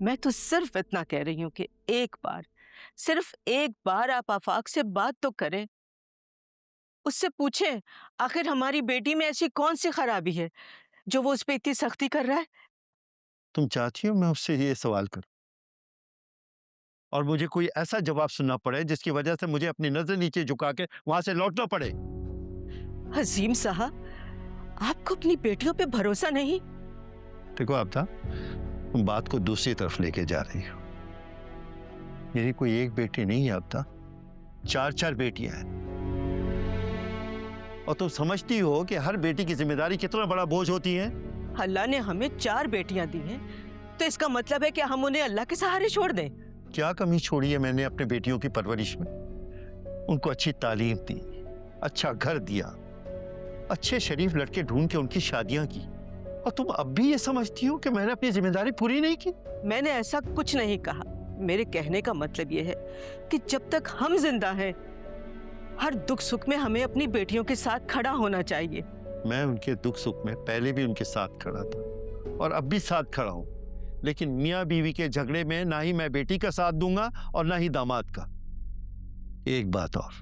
मैं तो सिर्फ इतना कह रही हूँ कि एक बार, सिर्फ एक बार आप आफाक से बात तो करें। उससे पूछें आखिर हमारी बेटी में ऐसी कौन सी खराबी है जो वो उस पे इतनी सख्ती कर रहा है। तुम चाहती हो मैं उससे ये सवाल करूं और मुझे कोई ऐसा जवाब सुनना पड़े जिसकी वजह से मुझे अपनी नजर नीचे झुका के वहां से लौटना पड़े? हजीम साहब, आपको अपनी बेटियों पे भरोसा नहीं? देखो आबदा, तुम बात को दूसरी तरफ लेके जा रही हो। मेरी कोई एक बेटी नहीं है आबदा, 4-4 बेटियां हैं। और तुम समझती हो कि हर बेटी की जिम्मेदारी कितना बड़ा बोझ होती है। अल्लाह ने हमें 4 बेटियां दी हैं, तो इसका मतलब है कि हम उन्हें अल्लाह के सहारे छोड़ दें? क्या कमी छोड़ी है मैंने अपने बेटियों की परवरिश में? उनको अच्छी तालीम दी, अच्छा घर दिया, अच्छे शरीफ लड़के ढूंढ के उनकी शादियां की, और तुम अब भी ये समझती हो कि मैंने अपनी जिम्मेदारी पूरी नहीं की? मैंने ऐसा कुछ नहीं कहा। मेरे कहने का मतलब यह है कि जब तक हम जिंदा हैं, हर दुख सुख में हमें अपनी बेटियों के साथ खड़ा होना चाहिए। मैं उनके दुख सुख में पहले भी उनके साथ खड़ा था और अब भी साथ खड़ा हूं, लेकिन मियाँ बीवी के झगड़े में ना ही मैं बेटी का साथ दूंगा और ना ही दामाद का। एक बात और,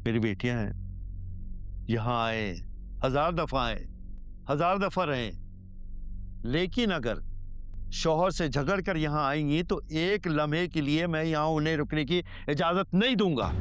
मेरी बेटियां हैं, यहां आए, 1000 दफा आए, 1000 दफा रहे, लेकिन अगर शौहर से झगड़ कर यहां आएंगी तो एक लम्हे के लिए मैं यहां उन्हें रुकने की इजाजत नहीं दूंगा।